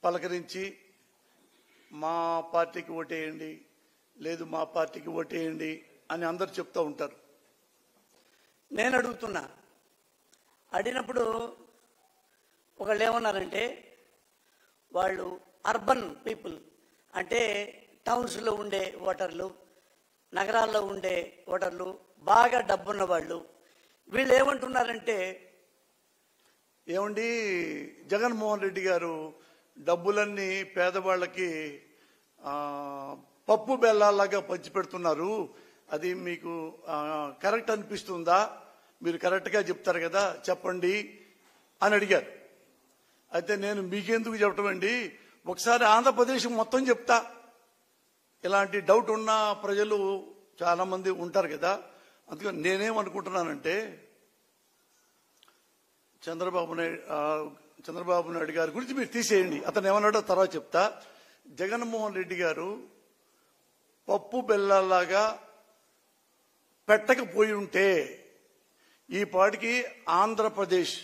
పలకరించి మా పార్టీకి ఓటేయండి, లేదు మా పార్టీకి ఓటేయండి అని అందరు చెప్తూ ఉంటారు. నేను అడిగినప్పుడు ఒకళ్ళు ఏమన్నారంటే, వాళ్ళు అర్బన్ పీపుల్ అంటే టౌన్స్లో ఉండే ఓటర్లు, నగరాల్లో ఉండే ఓటర్లు, బాగా డబ్బున్న వాళ్ళు, వీళ్ళు ఏమంటున్నారంటే, ఏమండి జగన్మోహన్ రెడ్డి గారు డబ్బులన్నీ పేదవాళ్ళకి పప్పు బెల్లాలాగా పంచిపెడుతున్నారు, అది మీకు కరెక్ట్ అనిపిస్తుందా? మీరు కరెక్ట్గా చెప్తారు కదా, చెప్పండి అని అడిగారు. అయితే నేను మీకెందుకు చెప్పటం అండి, ఒకసారి ఆంధ్రప్రదేశ్ మొత్తం చెప్తా. ఇలాంటి డౌట్ ఉన్న ప్రజలు చాలా మంది ఉంటారు కదా. అందుకని నేనేమనుకుంటున్నానంటే, చంద్రబాబు నాయుడు గారి గురించి మీరు తీసేయండి, అతను ఏమన్నాడో తర్వాత చెప్తా. జగన్మోహన్ రెడ్డి గారు పప్పు బెల్లాలాగా పెట్టకపోయి ఉంటే ఈ పాటికి ఆంధ్రప్రదేశ్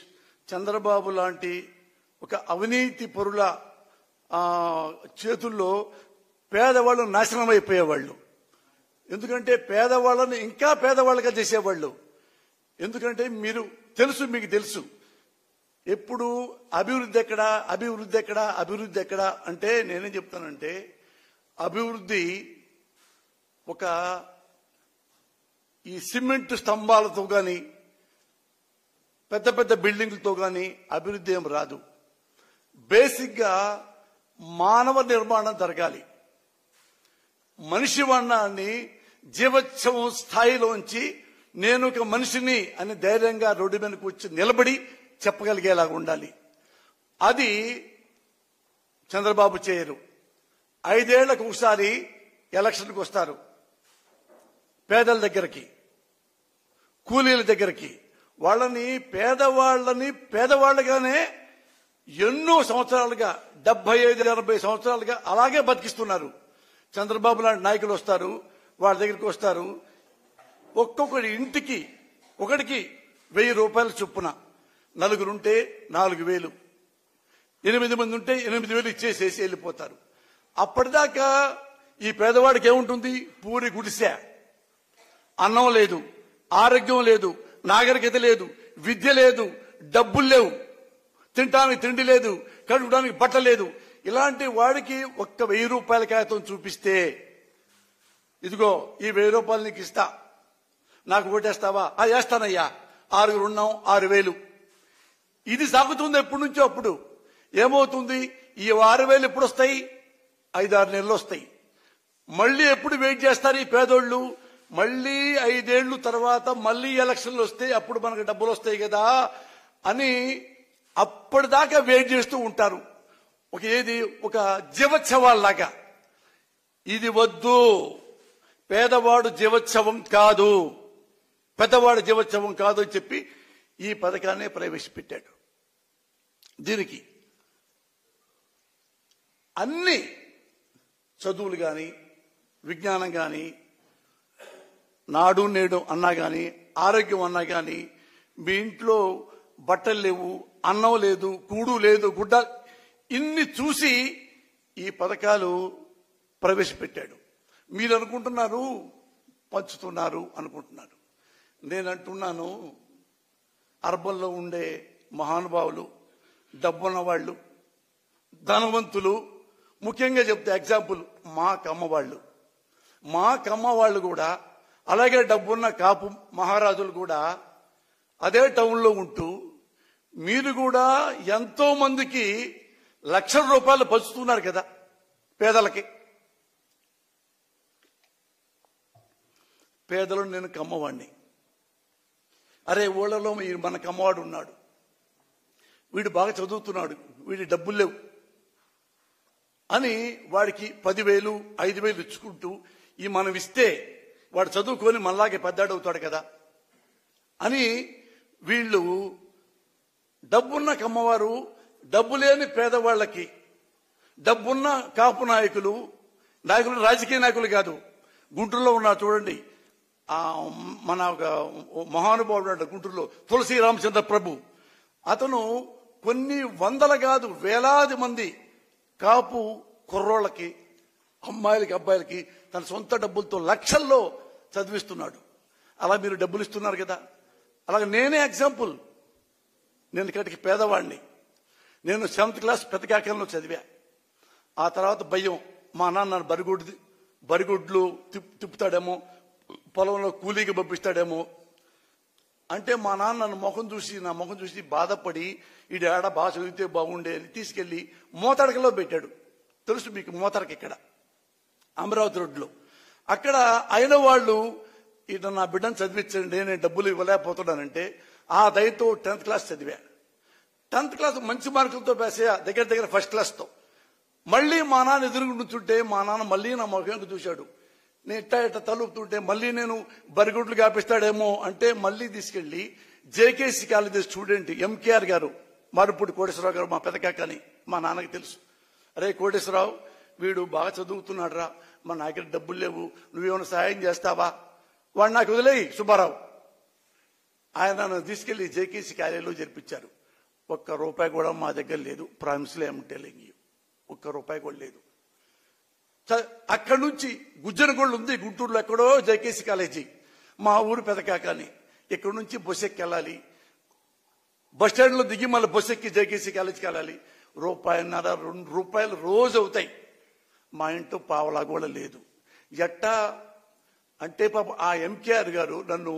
చంద్రబాబు లాంటి ఒక అవినీతి పరుల చేతుల్లో పేదవాళ్ళు నాశనం అయిపోయేవాళ్ళు. ఎందుకంటే పేదవాళ్ళని ఇంకా పేదవాళ్ళగా చేసేవాళ్ళు. ఎందుకంటే మీకు తెలుసు ఎప్పుడు అభివృద్ధి ఎక్కడా అభివృద్ధి ఎక్కడా అభివృద్ధి ఎక్కడా అంటే, నేనేం చెప్తానంటే, అభివృద్ధి ఒక ఈ సిమెంట్ స్తంభాలతో కానీ పెద్ద పెద్ద బిల్డింగ్లతో కానీ అభివృద్ధి ఏం రాదు. బేసిక్గా మానవ నిర్మాణం జరగాలి. మనిషి వర్ణాన్ని జీవోత్సవం స్థాయిలోంచి నేను ఒక మనిషిని అని ధైర్యంగా రోడ్డు మీదకి వచ్చి నిలబడి చెప్పగలిగేలాగా ఉండాలి. అది చంద్రబాబు చేయరు. 5 ఏళ్లకు ఒకసారి ఎలక్షన్కి వస్తారు. పేదల దగ్గరికి, కూలీల దగ్గరికి, వాళ్ళని పేదవాళ్ళగానే ఎన్నో సంవత్సరాలుగా 75-80 సంవత్సరాలుగా అలాగే బతికిస్తున్నారు. చంద్రబాబు లాంటి నాయకులు వస్తారు, వాళ్ళ దగ్గరికి వస్తారు. ఒక్కొక్కటి ఇంటికి ఒకటికి 1000 రూపాయల చొప్పున, 4 ఉంటే 4000, 8 మంది ఉంటే 8000 ఇచ్చేసేసి వెళ్ళిపోతారు. అప్పటిదాకా ఈ పేదవాడికి ఏముంటుంది? పూరి గుడిసె, అన్నం లేదు, ఆరోగ్యం లేదు, నాగరికత లేదు, విద్య లేదు, డబ్బులు లేవు, తినడానికి తిండి లేదు, కడుకోవడానికి బట్ట లేదు. ఇలాంటి వాడికి ఒక్క 1000 రూపాయల కాగితం చూపిస్తే, ఇదిగో ఈ 1000 రూపాయలు నీకు ఇస్తా, నాకు ఓటేస్తావా? వేస్తానయ్యా, 6 ఉన్నాం 6000. ఇది సాగుతుంది ఎప్పటి నుంచో. అప్పుడు ఏమవుతుంది? ఈ 6000 ఎప్పుడు వస్తాయి? 5-6 నెలలు వస్తాయి. మళ్ళీ ఎప్పుడు వెయిట్ చేస్తారు ఈ పేదోళ్ళు? మళ్ళీ 5 ఏళ్ల తర్వాత మళ్ళీ ఎలక్షన్లు వస్తాయి, అప్పుడు మనకు డబ్బులు వస్తాయి కదా అని అప్పటిదాకా వెయిట్ చేస్తూ ఉంటారు. ఒక జీవోత్సవాల్లాగా. ఇది వద్దు. పేదవాడు జీవోత్సవం కాదు, పెద్దవాడు జీవోత్సవం కాదు అని చెప్పి ఈ పథకాన్ని ప్రవేశపెట్టాడు. దీనికి అన్ని చదువులు కానీ, విజ్ఞానం కానీ, నాడు నేడు అన్నా కానీ, ఆరోగ్యం అన్నా కానీ, మీ ఇంట్లో బట్టలు లేవు, అన్నం లేదు, కూడు లేదు, గుడ్డ, ఇన్ని చూసి ఈ పథకాలు ప్రవేశపెట్టాడు. మీరు అనుకుంటున్నారు పంచుతున్నారు అనుకుంటున్నారు. నేను అంటున్నాను, అర్బన్లో ఉండే మహానుభావులు, డబ్బున్న వాళ్ళు, ధనవంతులు, ముఖ్యంగా చెప్తే ఎగ్జాంపుల్ మా కమ్మ వాళ్ళు కూడా, అలాగే డబ్బున్న కాపు మహారాజులు కూడా అదే టౌన్లో ఉంటూ మీరు కూడా ఎంతో మందికి లక్షల రూపాయలు పంచుతున్నారు కదా పేదలకి. పేదలు నేను కమ్మవాడిని. అరే ఊళ్ళలో మన కమ్మవాడు ఉన్నాడు, వీడు బాగా చదువుతున్నాడు, వీడి డబ్బులు లేవు అని వాడికి 10,000 5,000 ఇచ్చుకుంటూ ఈ మనం ఇస్తే వాడు చదువుకొని మనలాగే పెద్దాడవుతాడు కదా అని వీళ్ళు డబ్బున్న కమ్మవారు డబ్బు లేని పేదవాళ్ళకి, డబ్బున్న కాపు నాయకులు రాజకీయ నాయకులు కాదు, గుంటూరులో ఉన్నారు చూడండి, మన మహానుభావుడు గుంటూరులో తులసి రామచంద్ర ప్రభు, అతను కొన్ని వందల కాదు వేలాది మంది కాపు కుర్రోళ్ళకి, అమ్మాయిలకి, అబ్బాయిలకి తన సొంత డబ్బులతో లక్షల్లో చదివిస్తున్నాడు. అలా మీరు డబ్బులు ఇస్తున్నారు కదా. అలాగే నేనే ఎగ్జాంపుల్. నేను ఇక్కడికి పేదవాడిని. నేను 7th క్లాస్ పెద్దకాకంలో చదివా. ఆ తర్వాత భయం, మా నాన్న బరిగుడ్లు తిప్పుతాడేమో, పొలంలో కూలీకి పంపిస్తాడేమో అంటే మా నాన్న నా ముఖం చూసి బాధపడి ఈడు ఆడ బాగా చదివితే బాగుండే అని తీసుకెళ్లి మోతడకలో పెట్టాడు. తెలుసు మీకు మోతడక, ఇక్కడ అమరావతి రోడ్లో. అక్కడ అయిన వాళ్ళు ఇట నా బిడ్డను చదివించండి, నేను డబ్బులు ఇవ్వలేకపోతున్నానంటే ఆ దయతో 10th క్లాస్ చదివా. 10th క్లాస్ మంచి మార్కులతో పేసా, దగ్గర 1st క్లాస్తో. మళ్ళీ మా నాన్న ఎదురుగా నుంచుంటే మా నాన్న మళ్ళీ నా ముఖంకి చూశాడు. నేను ఇట్ట తలుపుతుంటే మళ్ళీ నేను బరిగుడ్లు కాపిస్తాడేమో అంటే మళ్ళీ తీసుకెళ్లి జేకేసీ కాలేజీ స్టూడెంట్ ఎంకేఆర్ గారు, మారుపూడి కోటేశ్వరరావు గారు, మా పెదకాకని మా నాన్నకి తెలుసు. అరే కోటేశ్వరరావు, వీడు బాగా చదువుతున్నాడు రా, మా దగ్గర డబ్బులు లేవు, నువ్వేమైనా సహాయం చేస్తావా? వాడు నాకు వదిలేయి సుబ్బారావు. ఆయన నన్ను తీసుకెళ్లి జేకేసీ కాలేజీలో జరిపించారు. ₹1 కూడా మా దగ్గర లేదు. ప్రామిస్లీ ఐఎమ్ టెల్లింగ్ యూ, ₹1 కూడా లేదు. అక్కడి నుంచి గుజ్జనగోళ్ళు ఉంది గుంటూరులో, ఎక్కడో జేకేసీ కాలేజీ, మా ఊరు పెదకాకని. ఇక్కడి నుంచి బస్ ఎక్కి వెళ్ళాలి, బస్ స్టాండ్ లో దిగి మళ్ళీ బస్ ఎక్కి జేకేసీ కాలేజీకి వెళ్ళాలి. ₹1.5 ₹2 రోజు అవుతాయి. మా ఇంట్లో పావలా కూడా లేదు. ఎట్టా అంటే పాప ఆ ఎంకేఆర్ గారు నన్ను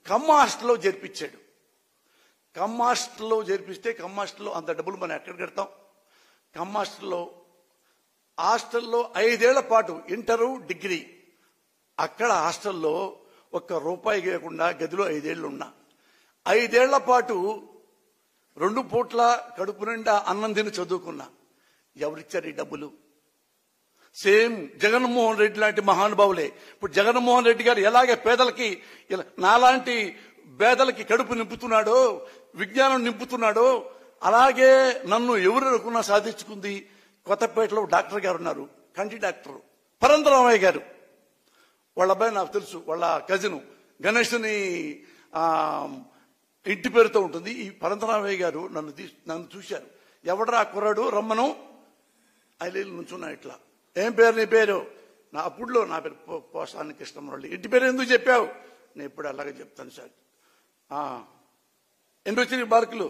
కమ్మ హాస్టల్లో చేర్పించాడు. కమ్మ హాస్టల్లో చేర్పిస్తే కమ్మ హాస్టల్లో అంత డబ్బులు మనం ఎక్కడ కడతాం? కమ్మ హాస్టల్లో 5 ఏళ్ల పాటు ఇంటరు డిగ్రీ అక్కడ హాస్టల్లో ₹1 లేకుండా గదిలో 5 ఏళ్లు ఉన్నా. 5 ఏళ్ల పాటు 2 పూట్ల కడుపు నిండా అన్నం తిని చదువుకున్నా. ఎవరిచ్చారు ఈ డబ్బులు? సేమ్ జగన్మోహన్ రెడ్డి లాంటి మహానుభావులే. ఇప్పుడు జగన్మోహన్ రెడ్డి గారు ఎలాగే పేదలకి, నాలాంటి పేదలకి కడుపు నింపుతున్నాడో, విజ్ఞానం నింపుతున్నాడో, అలాగే నన్ను ఎవరు అనుకున్నా సాధించుకుంది. కొత్తపేటలో డాక్టర్ గారు ఉన్నారు, కంటి డాక్టర్ పరంతరామయ్య గారు. వాళ్ళ అబ్బాయి నాకు తెలుసు, వాళ్ళ కజిన్ గణేష్ని ఇంటి పేరుతో ఉంటుంది. ఈ పరంతరామయ్య గారు నన్ను చూశారు. ఎవడరా కుర్రాడు, రమ్మను. ఐలేళ్ళు నుంచున్నా ఇట్లా. ఏం పేరు నీ పేరు? అప్పుడులో నా పేరు పోసాని కృష్ణమరళి. ఇంటి పేరు ఎందుకు చెప్పావు? నేను ఇప్పుడు అలాగే చెప్తాను సార్. ఎన్ని వచ్చినాయి మార్కులు?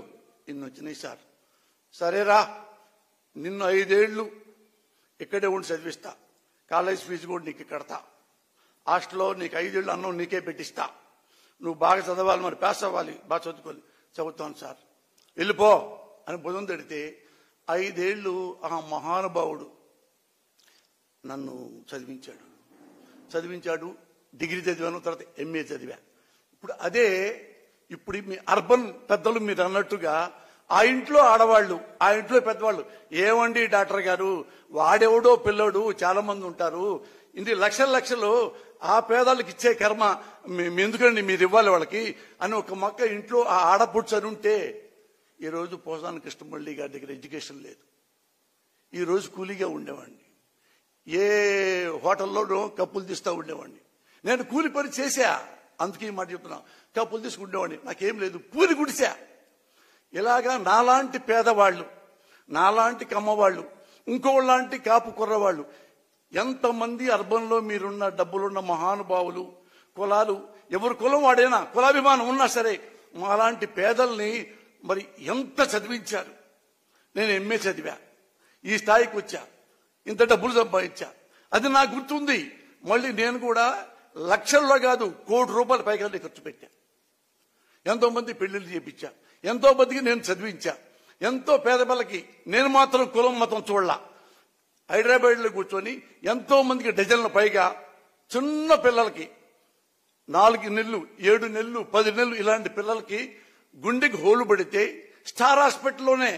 ఇన్ని వచ్చినాయి సార్. సరేరా, నిన్ను 5 ఏళ్లు ఇక్కడే ఉండి చదివిస్తా, కాలేజ్ ఫీజు కూడా నీకు కడతా, హాస్టల్లో నీకు 5 ఏళ్ళు అన్నం నీకే పెట్టిస్తా, నువ్వు బాగా చదవాలి, మరి పాస్ అవ్వాలి, బాగా చదువుకోవాలి. చదువుతాను సార్, వెళ్ళిపో అని బుధం తడితే 5 ఏళ్లు ఆ మహానుభావుడు నన్ను చదివించాడు. డిగ్రీ చదివాను, తర్వాత MA చదివా. ఇప్పుడు మీ అర్బన్ పెద్దలు మీరు అన్నట్టుగా ఆ ఇంట్లో ఆడవాళ్ళు, ఆ ఇంట్లో పెద్దవాళ్ళు, ఏమండి డాక్టర్ గారు, వాడెవడో పిల్లోడు చాలా మంది ఉంటారు, ఇన్ని లక్షలు ఆ పేదలకు ఇచ్చే కర్మ ఎందుకండి మీరు ఇవ్వాలి వాళ్ళకి అని ఒక మొక్క ఇంట్లో ఆ ఆడపుడ్చు అని ఉంటే, ఈరోజు పోసాని కృష్ణమల్లి గారి దగ్గర ఎడ్యుకేషన్ లేదు. ఈరోజు కూలీగా ఉండేవాడిని, ఏ హోటల్లోనో కప్పులు తీస్తూ ఉండేవాడిని. నేను కూలి పని చేశా, అందుకే ఈ మాట చెప్తున్నా. కప్పులు తీసుకుండేవాడిని, నాకేం లేదు, పూరి గుడిసా. ఇలాగా నాలాంటి పేదవాళ్ళు, నాలాంటి కమ్మవాళ్ళు, ఇంకోలాంటి కాపు కుర్రవాళ్ళు, ఎంతమంది అర్బన్లో మీరున్న డబ్బులున్న మహానుభావులు, కులాలు, ఎవరు కులం వాడైనా, కులాభిమానం ఉన్నా సరే, మాలాంటి పేదల్ని మరి ఎంత చదివించారు. నేను MA చదివా, ఈ స్థాయికి వచ్చా, ఇంత డబ్బులు సంపాదించా. అది నాకు గుర్తుంది. మళ్ళీ నేను కూడా లక్షల్లో కాదు, ₹1 కోటి పైగా ఖర్చు పెట్టా. ఎంతో మంది పెళ్లిళ్ళు చేపించా, ఎంతో మందికి నేను చదివించా. ఎంతో పేద పిల్లకి నేను మాత్రం కులం మతం చూడలా. హైదరాబాద్లో కూర్చొని ఎంతో మందికి డజన్ల పైగా చిన్న పిల్లలకి 4 నెలలు, 7 నెలలు, 10 నెలలు ఇలాంటి పిల్లలకి గుండెకి హోలు పడితే స్టార్ హాస్పిటల్లోనే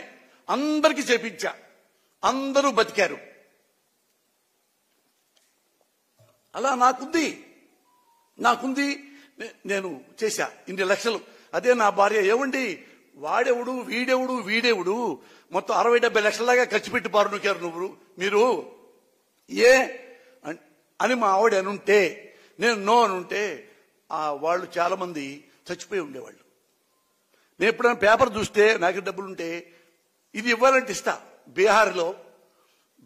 అందరికీ చేపించా. అందరూ బతికారు. అలా నాకుంది, నేను చేశా ఇన్ని లక్షలు. అదే నా భార్య, ఏమండి వాడెవడు, వీడెవడు మొత్తం 60-70 లక్షలలాగా ఖర్చు పెట్టి పారునుకారు మీరు ఏ అని మా ఆవిడ అనుంటే, నేను నో అనుంటే వాళ్ళు చాలా మంది చచ్చిపోయి ఉండేవాళ్ళు. నేను ఎప్పుడైనా పేపర్ చూస్తే నాకు డబ్బులుంటే ఇది ఇవ్వాలంటే ఇస్తా.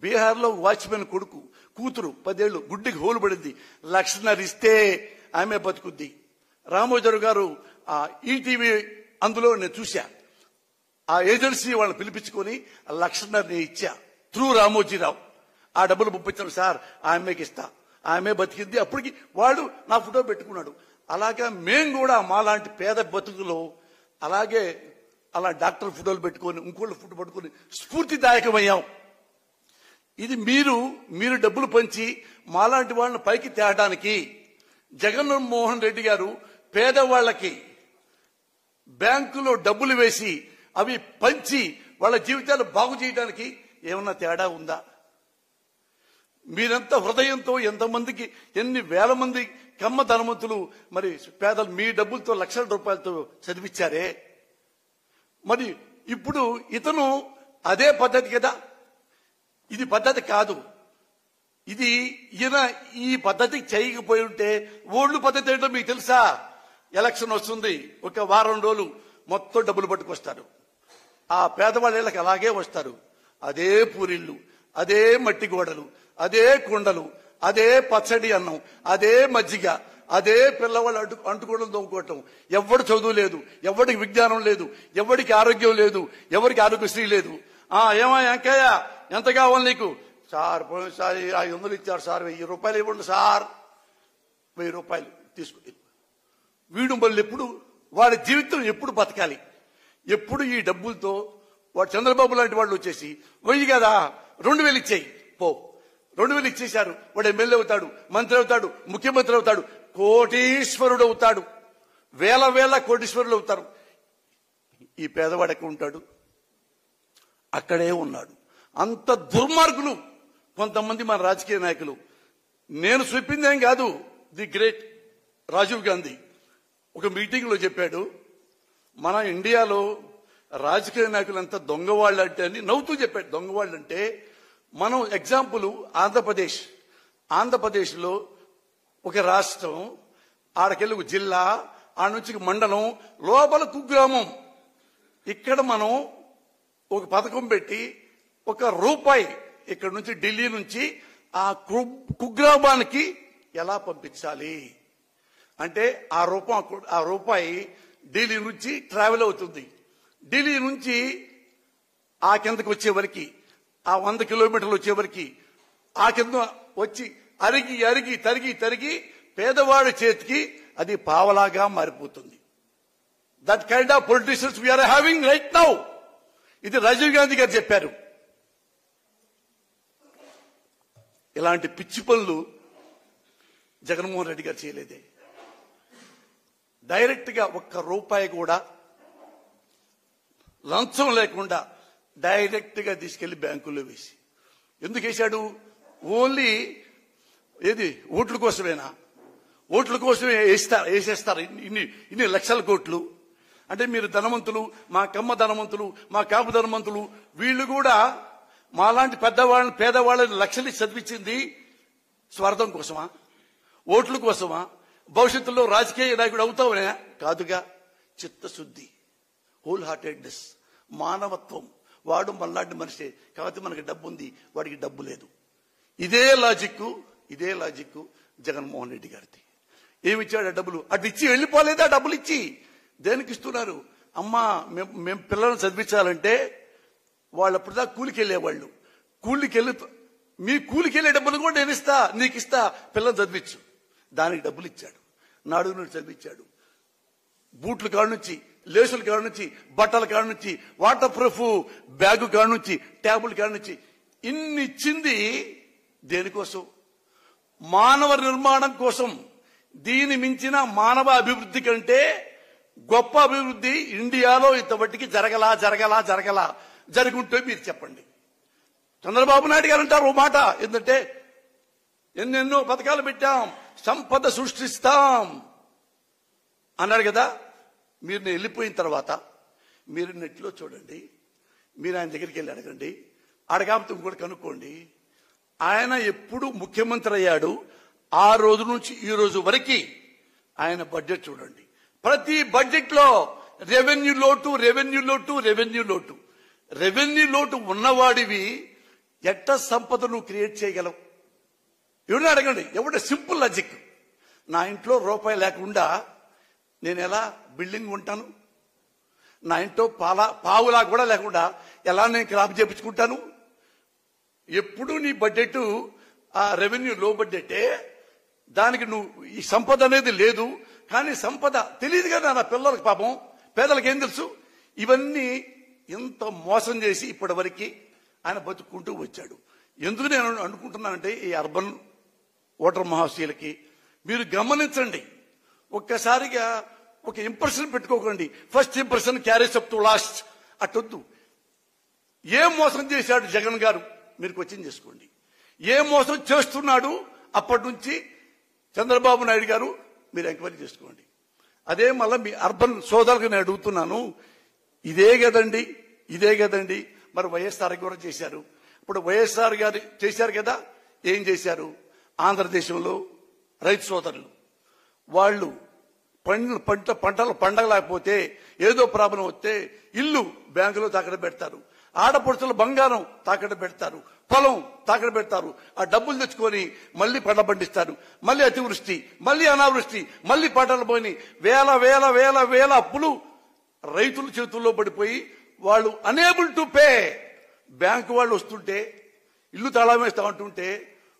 బీహార్లో వాచ్మెన్ కొడుకు కూతురు 10 ఏళ్ళు గుడ్డికి హోలు పడింది. 1.5 లక్షలు ఇస్తే ఆమె బతుకుద్ది. రామోజీరావు గారు ఆ ఈటీవీ అందులో నేను చూశా. ఆ ఏజెన్సీ వాళ్ళని పిలిపించుకొని 1.5 లక్షలు ఇచ్చా త్రూ రామోజీరావు. ఆ డబ్బులు పంపించాను సార్, ఆమెకి ఇస్తా. ఆమె బతికింది. అప్పటికి వాడు నా ఫోటో పెట్టుకున్నాడు. అలాగా మేము కూడా మాలాంటి పేద బతుకులో అలాగే అలా డాక్టర్ ఫోటోలు పెట్టుకొని ఇంకోళ్ళు ఫోటో పట్టుకొని స్ఫూర్తిదాయకమయ్యాం. ఇది మీరు డబ్బులు పంచి మాలాంటి వాళ్ళని పైకి తేడానికి జగన్మోహన్ రెడ్డి గారు పేదవాళ్లకి బ్యాంకులో డబ్బులు వేసి అవి పంచి వాళ్ళ జీవితాలు బాగు చేయడానికి ఏమన్నా తేడా ఉందా? మీరంతా హృదయంతో ఎంతమందికి ఎన్ని వేల మంది కమ్మ ధనవంతులు మరి పేదలు మీ డబ్బులతో లక్షల రూపాయలతో చదివించారే. మరి ఇప్పుడు ఇతను అదే పద్ధతి కదా, ఇది పద్ధతి కాదు. ఈయన ఈ పద్ధతి చేయకపోయి ఉంటే ఓల్డ్ పద్ధతి ఏంటో మీకు తెలుసా? ఎలక్షన్ వస్తుంది, ఒక వారం రోజులు మొత్తం డబ్బులు పట్టుకొస్తారు. ఆ పేదవాళ్ళకి అలాగే వస్తారు. అదే పూరిళ్ళు, అదే మట్టి గోడలు, అదే కుండలు, అదే పచ్చడి అన్నం, అదే మజ్జిగ, అదే పిల్లవాళ్ళు అంటుకోవడం దొంగకోవటం. ఎవడు చదువు లేదు, ఎవడికి విజ్ఞానం లేదు, ఎవడికి ఆరోగ్యం లేదు, ఎవరికి ఆరోగ్యశ్రీ లేదు. ఏమా వెంకయ్య ఎంత కావాలి నీకు? సార్ పోయినసారి 500 ఇచ్చారు సార్, 1000 రూపాయలు ఇవ్వండి సార్. 1000 రూపాయలు తీసుకుని వీడు మళ్ళీ ఎప్పుడు వాడి జీవితం ఎప్పుడు బతకాలి? ఎప్పుడు ఈ డబ్బులతో వాడు చంద్రబాబు లాంటి వాళ్ళు వచ్చేసి 1000 కదా 2000 ఇచ్చేయి పో, 2000 ఇచ్చేశారు. వాడు ఎమ్మెల్యే అవుతాడు, మంత్రి అవుతాడు, ముఖ్యమంత్రి అవుతాడు, కోటీశ్వరుడు అవుతాడు, వేల కోటీశ్వరులు అవుతారు. ఈ పేదవాడు ఎక్కడ ఉంటాడు? అక్కడే ఉన్నాడు. అంత దుర్మార్గులు కొంతమంది మన రాజకీయ నాయకులు. నేను చెప్పిందేం కాదు, ది గ్రేట్ రాజీవ్ గాంధీ ఒక మీటింగ్ లో చెప్పాడు, మన ఇండియాలో రాజకీయ నాయకులు అంతా దొంగవాళ్ళు అంటే అని నవ్వుతూ చెప్పాడు. దొంగవాళ్ళు అంటే మనం ఎగ్జాంపుల్ ఆంధ్రప్రదేశ్ లో ఒక రాష్ట్రం, ఆడకెళ్ళి ఒక జిల్లా, ఆడ నుంచి మండలం, లోపల కుగ్రామం. ఇక్కడ మనం ఒక పథకం పెట్టి ₹1 ఇక్కడ నుంచి ఢిల్లీ నుంచి ఆ కుగ్రామానికి ఎలా పంపించాలి అంటే ఆ రూపాయి ఢిల్లీ నుంచి ట్రావెల్ అవుతుంది. ఢిల్లీ నుంచి ఆ కిందకి వచ్చే వరకు, ఆ 100 కిలోమీటర్లు వచ్చే వరకు ఆ కింద వచ్చి అరిగి తరిగి పేదవాడి చేతికి అది పావలాగా మారిపోతుంది. That kind of politicians we are having right now. ఇది రాజీవ్ గాంధీ గారు చెప్పారు. ఇలాంటి పిచ్చి పనులు జగన్మోహన్ రెడ్డి గారు చేయలేదే. డైరెక్ట్ గా ₹1 కూడా లంచం లేకుండా డైరెక్ట్ గా తీసుకెళ్లి బ్యాంకుల్లో వేసి, ఎందుకు వేశాడు? ఓన్లీ ఓట్ల కోసమేనా? ఓట్ల కోసమే వేసేస్తారు ఇన్ని లక్షల కోట్లు. అంటే మీరు ధనవంతులు, మా కమ్మ ధనవంతులు, మా కాపు ధనవంతులు, వీళ్ళు కూడా మాలాంటి పెద్దవాళ్ళని పేదవాళ్ళని లక్షలు చదివించింది స్వార్థం కోసమా? ఓట్ల కోసమా? భవిష్యత్తులో రాజకీయ నాయకుడు అవుతావనే కాదుగా. చిత్తశుద్ధి, హోల్ హార్టెడ్నెస్, మానవత్వం. వాడు మనలాంటి మనిషే, కాబట్టి మనకి డబ్బు ఉంది, వాడికి డబ్బు లేదు. ఇదే లాజిక్ జగన్మోహన్ రెడ్డి గారిది. ఏమిచ్చాడు డబ్బులు? అటు ఇచ్చి వెళ్ళిపోలేదా? డబ్బులు ఇచ్చి దేనికి ఇస్తున్నారు? అమ్మా మేము పిల్లలను చదివించాలంటే వాళ్ళు అప్పుడుదా కూలికి వెళ్ళేవాళ్ళు. మీ కూలికి వెళ్ళే డబ్బులు కూడా నేను ఇస్తా, నీకు ఇస్తా, పిల్లలు చదివించు. దానికి డబ్బులు ఇచ్చాడు. నాడు నుండి చదివించాడు. బూట్ల కాడ నుంచి, లేసుల కాడ నుంచి, బట్టల కాడ నుంచి, వాటర్ ప్రూఫ్ బ్యాగు కాడ నుంచి, ట్యాబుల్ కాడ నుంచి ఇన్ని ఇచ్చింది దేనికోసం? మానవ నిర్మాణం కోసం. దీని మించిన మానవ అభివృద్ధి కంటే గొప్ప అభివృద్ధి ఇండియాలో ఇంతవరకు జరగలా. జరుగుంటే మీరు చెప్పండి. చంద్రబాబు నాయుడు గారు అంటారు ఓ మాట, ఏంటంటే ఎన్నెన్నో పథకాలు పెట్టాం, సంపద సృష్టిస్తాం అన్నాడు కదా. మీరు వెళ్ళిపోయిన తర్వాత మీరు నెట్లో చూడండి, మీరు ఆయన దగ్గరికి వెళ్ళి అడగండి, అడగాపితే ఇంకోటి కనుక్కోండి. ఆయన ఎప్పుడు ముఖ్యమంత్రి అయ్యాడు ఆ రోజు నుంచి ఈ రోజు వరకు ఆయన బడ్జెట్ చూడండి. ప్రతి బడ్జెట్ లో రెవెన్యూ లోటు ఉన్నవాడివి ఎట్ట సంపద నువ్వు క్రియేట్ చేయగలవు? ఎవరిని అడగండి, ఎవరి సింపుల్ లాజిక్. నా ఇంట్లో రూపాయి లేకుండా నేను ఎలా బిల్డింగ్ ఉంటాను? నా ఇంట్లో పావులా కూడా లేకుండా ఎలా నేను క్రాప్ చేపించుకుంటాను? ఎప్పుడు నీ బడ్జెట్ ఆ రెవెన్యూ లో బడ్జెటే, దానికి నువ్వు ఈ సంపద అనేది లేదు. కానీ సంపద తెలియదు కదా నా పిల్లలకు, పాపం పేదలకు ఏం తెలుసు? ఇవన్నీ ఎంత మోసం చేసి ఇప్పటి వరకు ఆయన బతుక్కుంటూ వచ్చాడు. ఎందుకు నేను అనుకుంటున్నానంటే, ఈ అర్బన్ ఓటర్ మహాశయులకి మీరు గమనించండి, ఒక్కసారిగా ఒక ఇంప్రెషన్ పెట్టుకోకండి. First impression carries up to last అట్టొద్దు. ఏం మోసం చేశాడు జగన్ గారు మీరు క్వశ్చన్ చేసుకోండి. ఏం మోసం చేస్తున్నాడు అప్పటి నుంచి చంద్రబాబు నాయుడు గారు మీరు ఎంక్వైరీ చేసుకోండి. అదే మళ్ళీ మీ అర్బన్ సోదరులకు నేను అడుగుతున్నాను, ఇదే కదండి మరి వైఎస్ఆర్ కూడా చేశారు. ఇప్పుడు వైఎస్ఆర్ గారు చేశారు కదా, ఏం చేశారు? ఆంధ్రదేశంలో రైతు సోదరులు వాళ్ళు పంటలు పండగలేకపోతే, ఏదో ప్రాబ్లం వస్తే ఇల్లు బ్యాంకులో తాకట్టు పెడతారు, ఆడపడుచుల బంగారం తాకట్టు పెడతారు, పొలం తాకట్టు పెడతారు. ఆ డబ్బులు తెచ్చుకొని మళ్ళీ పంట పండిస్తారు. మళ్ళీ అతివృష్టి, మళ్ళీ అనావృష్టి, మళ్ళీ పంటలు పోయి వేల వేల వేల వేల అప్పులు రైతుల చేతుల్లో పడిపోయి వాళ్ళు అనేబుల్ టు పే. బ్యాంకు వాళ్ళు వస్తుంటే ఇల్లు తాళం వేస్తా ఉంటుంటే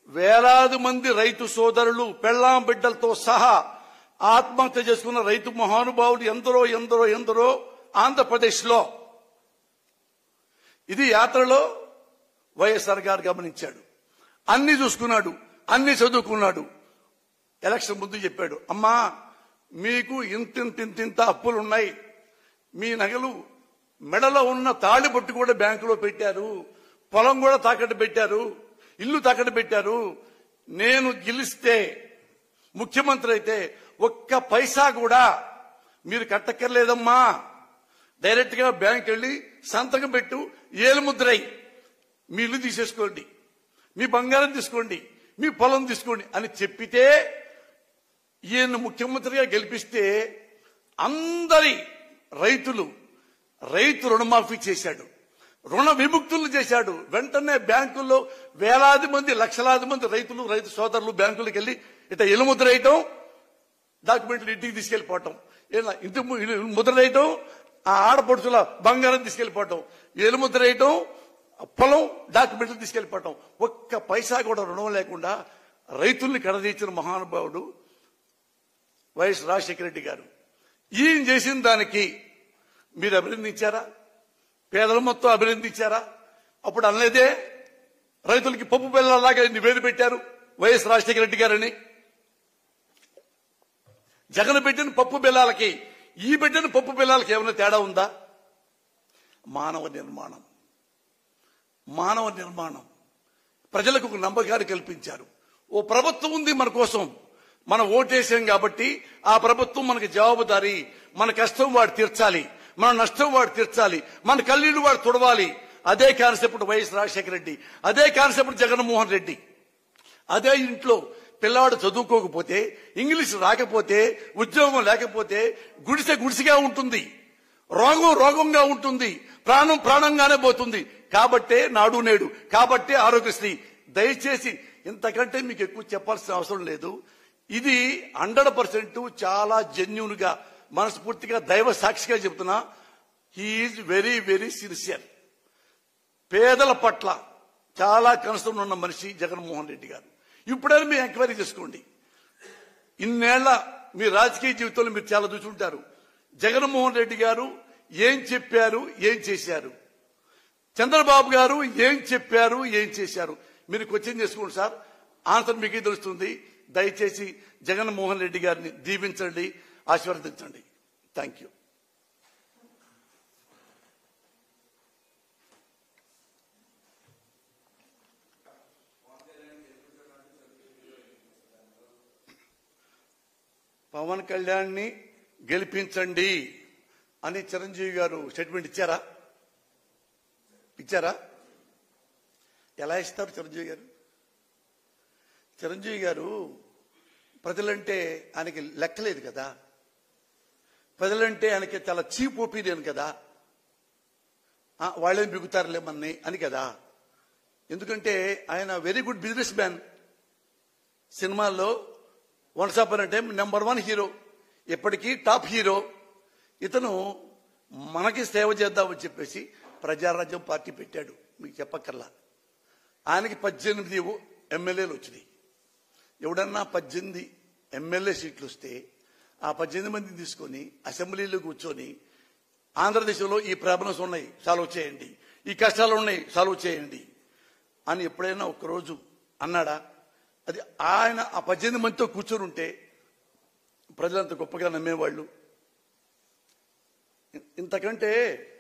వేలాది మంది రైతు సోదరులు పెళ్ళాం బిడ్డలతో సహా ఆత్మహత్య చేసుకున్న రైతు మహానుభావులు ఎందరో ఎందరో ఎందరో ఆంధ్రప్రదేశ్ లో. ఇది యాత్రలో వైఎస్ఆర్ గారు గమనించాడు, అన్ని చూసుకున్నాడు, అన్ని చదువుకున్నాడు. ఎలక్షన్ ముందు చెప్పాడు, అమ్మా మీకు ఇంతింత అప్పులున్నాయి, మీ నగలు మెడలో ఉన్న తాళిబొట్టు కూడా బ్యాంకులో పెట్టారు, పొలం కూడా తాకట్టు పెట్టారు, ఇల్లు తాకట్టు పెట్టారు. నేను గెలిస్తే ముఖ్యమంత్రి అయితే ఒక్క పైసా కూడా మీరు కట్టక్కర్లేదమ్మా, డైరెక్ట్ గా బ్యాంక్ వెళ్ళి సంతకం పెట్టు, ఏలుముద్రై మీ ఇల్లు తీసేసుకోండి, మీ బంగారం తీసుకోండి, మీ పొలం తీసుకోండి అని చెప్పితే ఈయన ముఖ్యమంత్రిగా గెలిపిస్తే అందరి రైతు రుణమాఫీ చేశాడు, రుణ విముక్తులు చేశాడు. వెంటనే బ్యాంకుల్లో వేలాది మంది లక్షలాది మంది రైతు సోదరులు బ్యాంకులకు వెళ్ళి ఇట్లా ఎలుముద్ర వేయటం, డాక్యుమెంట్లు ఇంటికి తీసుకెళ్లిపోవటం, ఇంటి ముద్ర వేయటం, ఆ ఆడపడుచుల బంగారం తీసుకెళ్లిపోవటం, ఎలుముద్ర వేయటం, పొలం డాక్యుమెంట్లు తీసుకెళ్లిపోవటం. ఒక్క పైసా కూడా రుణం లేకుండా రైతుల్ని కడదీర్చిన మహానుభావుడు వైఎస్ రాజశేఖర రెడ్డి గారు. ఈయన చేసిన దానికి మీరు అభినందించారా? పేదలు మొత్తం అభినందించారా? అప్పుడు అనలేదే రైతులకి పప్పు బెల్లలాగా నివేదిక పెట్టారు వైఎస్ రాజశేఖర రెడ్డి గారని. జగన్ పెట్టిన పప్పు బెల్లాలకి ఈ పెట్టిన పప్పు బెల్లాలకి ఏమైనా తేడా ఉందా? మానవ నిర్మాణం ప్రజలకు ఒక నమ్మకాన్ని కల్పించారు. ఓ ప్రభుత్వం ఉంది మన కోసం, మనం ఓటేసాం కాబట్టి ఆ ప్రభుత్వం మనకి జవాబుదారీ, మన కష్టం వాడు తీర్చాలి, మన నష్టం వాడు తీర్చాలి, మన కన్నీళ్లు వాడు తుడవాలి. అదే కాన్సెప్ట్ వైఎస్ రాజశేఖర రెడ్డి, అదే కాన్సెప్ట్ జగన్మోహన్ రెడ్డి. అదే ఇంట్లో పిల్లవాడు చదువుకోకపోతే, ఇంగ్లీష్ రాకపోతే, ఉద్యోగం లేకపోతే గుడిసెగా ఉంటుంది, రోగంగా ఉంటుంది, ప్రాణంగానే పోతుంది. కాబట్టే నాడు నేడు, కాబట్టే ఆరోగ్యశ్రీ. దయచేసి ఇంతకంటే మీకు ఎక్కువ చెప్పాల్సిన అవసరం లేదు. ఇది 100% చాలా జెన్యూన్ గా మనస్ఫూర్తిగా దైవ సాక్షిగా చెబుతున్నా. He is very very sincere. పేదల పట్ల చాలా కనసం ఉన్న మనిషి జగన్మోహన్ రెడ్డి గారు. ఇప్పుడైనా మీరు ఎంక్వైరీ చేసుకోండి. ఇన్నేళ్ల మీ రాజకీయ జీవితంలో మీరు చాలా చూసుంటారు. జగన్మోహన్ రెడ్డి గారు ఏం చెప్పారు, ఏం చేశారు, చంద్రబాబు గారు ఏం చెప్పారు, ఏం చేశారు, మీరు క్వశ్చన్ చేసుకోండి సార్. ఆన్సర్ మీకే తెలుస్తుంది. దయచేసి జగన్మోహన్ రెడ్డి గారిని దీవించండి, ఆశీర్వదించండి. Thank you. పవన్ కళ్యాణ్ ని గెలిపించండి అని చిరంజీవి గారు స్టేట్మెంట్ ఇచ్చారా? ఎలా ఇస్తారు చిరంజీవి గారు ప్రజలంటే ఆయనకి లెక్కలేదు కదా, ప్రజలంటే ఆయనకి చాలా చీప్ ఒపీనియన్ కదా, వాళ్ళేం బిగుతారులేమని అని కదా. ఎందుకంటే ఆయన వెరీ గుడ్ బిజినెస్ మ్యాన్. సినిమాల్లో once upon a time #1 hero, ఎప్పటికీ టాప్ హీరో. ఇతను మనకి సేవ చేద్దామని చెప్పేసి ప్రజారాజ్యం పార్టీ పెట్టాడు. మీకు చెప్పక్కర్లా. ఆయనకి 18 ఎమ్మెల్యేలు వచ్చినాయి. ఎవడన్నా 18 ఎమ్మెల్యే సీట్లు వస్తే ఆ 18 మందిని తీసుకొని అసెంబ్లీలో కూర్చొని ఆంధ్రదేశంలో ఈ ప్రాబ్లమ్స్ ఉన్నాయి, సాల్వ్ చేయండి, ఈ కష్టాలు ఉన్నాయి, సాల్వ్ చేయండి అని ఎప్పుడైనా ఒక్కరోజు అన్నాడా? అది ఆయన ఆ 18 మందితో కూర్చొని ఉంటే ప్రజలంత గొప్పగా నమ్మేవాళ్ళు. ఇంతకంటే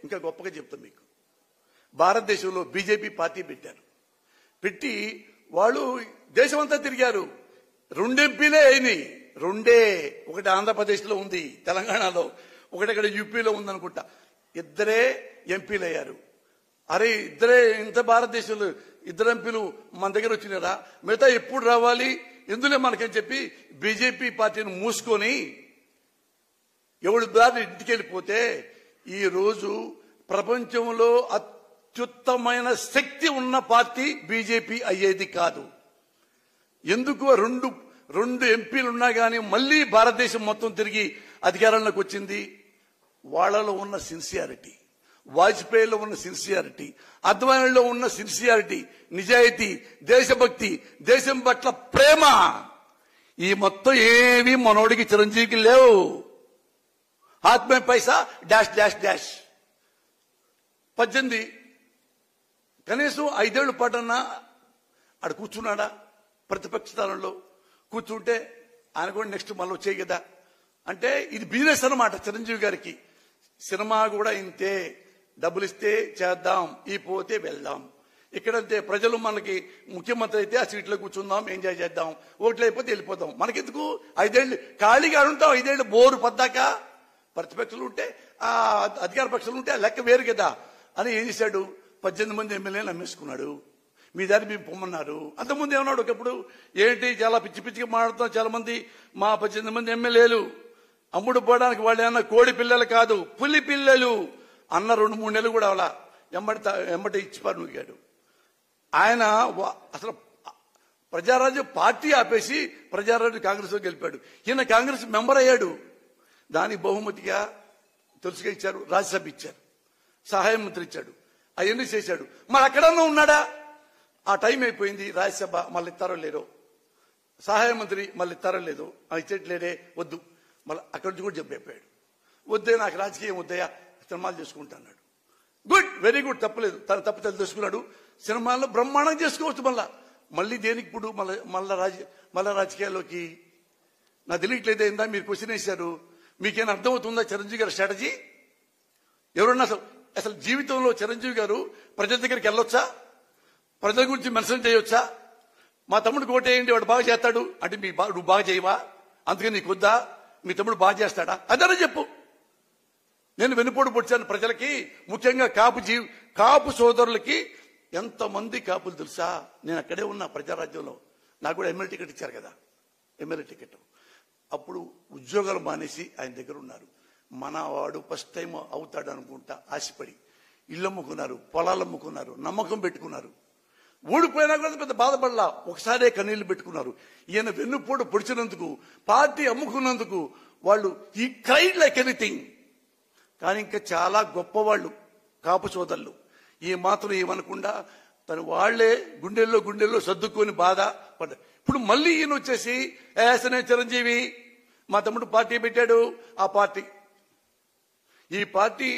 ఇంకా గొప్పగా చెప్తాం మీకు. భారతదేశంలో బీజేపీ పార్టీ పెట్టారు. పెట్టి వాళ్ళు దేశమంతా తిరిగారు. 2 ఎంపీలే అయినాయి. 2. ఒకటి ఆంధ్రప్రదేశ్లో ఉంది, తెలంగాణలో, ఒకటి ఇక్కడ యూపీలో ఉందనుకుంటా. 2 ఎంపీలు అయ్యారు. అరే ఇద్దరే ఇంత భారతదేశంలో 2 ఎంపీలు మన దగ్గర వచ్చినారా? మిగతా ఎప్పుడు రావాలి ఎందులే మనకని చెప్పి బీజేపీ పార్టీని మూసుకొని ఎవరి దారి ఇంటికి వెళ్ళిపోతే ఈ రోజు ప్రపంచంలో అత్యుత్తమైన శక్తి ఉన్న పార్టీ బీజేపీ అయ్యేది కాదు. ఎందుకు 2 ఎంపీలు ఉన్నా కానీ మళ్ళీ భారతదేశం మొత్తం తిరిగి అధికారంలోకి వచ్చింది? వాళ్లలో ఉన్న సిన్సియారిటీ, వాజ్పేయిలో ఉన్న సిన్సియారిటీ, అద్వానీలో ఉన్న సిన్సియారిటీ, నిజాయితీ, దేశభక్తి, దేశం పట్ల ప్రేమ, ఈ మొత్తం ఏవి మనోడికి చిరంజీవికి లేవు. ఆత్మే పైసా డాష్ డాష్ డాష్. 18 కనీసం 5 ఏళ్ల పాటన్నా ఆడ కూర్చున్నాడా? ప్రతిపక్ష స్థానంలో కూర్చుంటే ఆయన కూడా నెక్స్ట్ మళ్ళీ వచ్చేయి కదా. అంటే ఇది బిజినెస్ అన్నమాట చిరంజీవి గారికి. సినిమా కూడా ఇంతే, డబ్బులు ఇస్తే చేద్దాం, ఈ పోతే వెళ్దాం. ఇక్కడంతే, ప్రజలు మనకి ముఖ్యమంత్రి అయితే ఆ సీట్లో కూర్చుందాం, ఎంజాయ్ చేద్దాం, ఓట్లు అయిపోతే వెళ్ళిపోదాం. మనకెందుకు 5 ఏళ్ళు ఖాళీగా ఉంటాం, 5 ఏళ్ళు బోరు పద్దాక. ప్రతిపక్షాలు ఉంటే ఆ అధికార పక్షాలు ఉంటే ఆ లెక్క వేరు కదా అని ఏం చేశాడు? 18 మంది ఎమ్మెల్యేలు అమ్మేసుకున్నాడు. మీ దారి మేము పొమ్మన్నారు. అంతకుముందు ఏమన్నాడు ఒకప్పుడు, ఏంటి చాలా పిచ్చి పిచ్చిగా మాట్లాడుతాం, చాలా మంది మా 18 మంది ఎమ్మెల్యేలు అమ్ముడు పోవడానికి వాళ్ళు ఏమన్నా కోడి పిల్లలు కాదు, పులి పిల్లలు అన్న 2-3 నెలలు కూడా అలా ఎమ్మటి ఇచ్చిపారుగాడు. ఆయన అసలు ప్రజారాజ్యం పార్టీ ఆపేసి ప్రజారాజ్యం కాంగ్రెస్ లో గెలిపాడు. ఈయన కాంగ్రెస్ మెంబర్ అయ్యాడు. దానికి బహుమతిగా తెలుసుగా ఇచ్చారు, రాజ్యసభ ఇచ్చారు, సహాయ మంత్రి ఇచ్చాడు, అవన్నీ చేశాడు. మరి అక్కడన్నా ఉన్నాడా? ఆ టైం అయిపోయింది. రాజ్యసభ మళ్ళీ ఇస్తారో లేదో, సహాయ మంత్రి మళ్ళీ ఇస్తారో లేదో, ఇచ్చేట్లేదే, వద్దు. మళ్ళీ అక్కడి నుంచి కూడా చెప్పైపోయాడు. వద్దే, నాకు రాజకీయం వద్దయా, సినిమాలు చేసుకుంటా అన్నాడు. గుడ్, వెరీ గుడ్, తప్పలేదు. తన తప్పు తెలుసుకున్నాడు. సినిమాల్లో బ్రహ్మాండం చేసుకోవచ్చు. మళ్ళీ దేనికి ఇప్పుడు మళ్ళా రాజకీయాల్లోకి? నాకు తెలియట్లేదు. ఏందా మీరు క్వశ్చన్ వేశారు? మీకేమైనా అర్థమవుతుందా చిరంజీవి గారి స్ట్రాటజీ? ఎవరన్నా అసలు జీవితంలో చిరంజీవి గారు ప్రజల దగ్గరికి వెళ్ళొచ్చా? ప్రజల గురించి మెన్షన్ చేయొచ్చా? మా తమ్ముడు ఓటేయండి, వాడు బాగా చేస్తాడు అంటే నువ్వు బాగా చేయవా? అందుకని నీకు వద్దా? మీ తమ్ముడు బాగా చేస్తాడా? అదనే చెప్పు. నేను వెనుపోటు పొడిచాను ప్రజలకి, ముఖ్యంగా కాపు సోదరులకి. ఎంతమంది కాపులు తెలుసా? నేను అక్కడే ఉన్నా ప్రజారాజ్యంలో. నాకు కూడా ఎమ్మెల్యే టికెట్ ఇచ్చారు కదా, ఎమ్మెల్యే టికెట్. అప్పుడు ఉద్యోగాలు మానేసి ఆయన దగ్గర ఉన్నారు. మన వాడు ఫస్ట్ టైం అవుతాడు అనుకుంటా ఆశపడి ఇల్లు అమ్ముకున్నారు, పొలాలు అమ్ముకున్నారు, నమ్మకం పెట్టుకున్నారు. ఓడిపోయినా కూడా పెద్ద బాధపడలా, ఒకసారే కన్నీళ్లు పెట్టుకున్నారు. ఈయన వెన్నుపోటు పొడిచినందుకు, పార్టీ అమ్ముకున్నందుకు వాళ్ళు ఈ క్రైడ్ లైక్ ఎనీథింగ్. కానీ ఇంకా చాలా గొప్పవాళ్ళు కాపు సోదరులు ఈ మాత్రం ఏమనకుండా తను వాళ్లే గుండెల్లో సర్దుకొని బాధ పడ్డారు. ఇప్పుడు మళ్ళీ ఈయన వచ్చేసి ఏసనే చిరంజీవి మా తమ్ముడు పార్టీ పెట్టాడు. ఆ పార్టీ, ఈ పార్టీ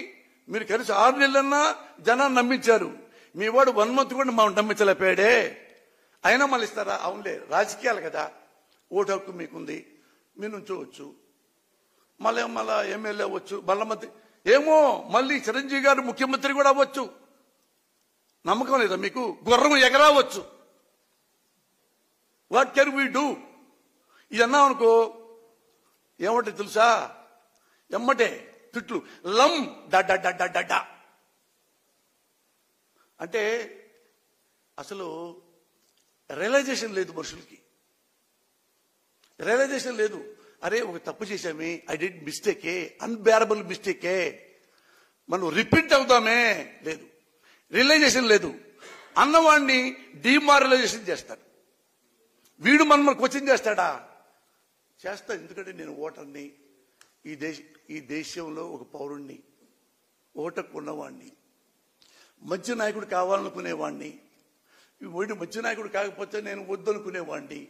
మీరు కలిసి 6 నెలలన్నా జనాన్ని నమ్మించారు. మీ వాడు 1 మంత్ కూడా మా నమ్మించలేపాడే. అయినా మళ్ళీ ఇస్తారా? అవునులే, రాజకీయాలు కదా, ఓటు హక్కు మీకుంది, మీరు నుంచోవచ్చు, మళ్ళీ ఎమ్మెల్యే అవ్వచ్చు, మళ్ళీ మంత్రి, ఏమో మళ్ళీ చిరంజీవి గారు ముఖ్యమంత్రి కూడా అవ్వచ్చు. నమ్మకం లేదా మీకు? గుర్రం ఎగరావచ్చు. What can we do? ఇది అన్నాం అనుకో, ఏమంటే తెలుసా? ఎమ్మటే తిట్లు, లం డా. అంటే అసలు రియలైజేషన్ లేదు మనుషులకి, రియలైజేషన్ లేదు. అరే ఒక తప్పు చేశామే, ఐ డిడ్ మిస్టేకే, అన్బేరబుల్ మిస్టేకే, మనం రిపీట్ అవుతామే, లేదు, రియలైజేషన్ లేదు. అన్నవాడిని డిమారలైజేషన్ చేస్తారు. వీడు మన క్వశ్చన్ చేస్తాడా? చేస్తా. ఎందుకంటే నేను ఓటర్ని, ఈ దేశంలో ఒక పౌరుణ్ణి, ఓటకు ఉన్నవాడిని, మంచి నాయకుడు కావాలనుకునేవాడిని. వీడు మంచి నాయకుడు కాకపోతే నేను వద్దనుకునేవాడిని.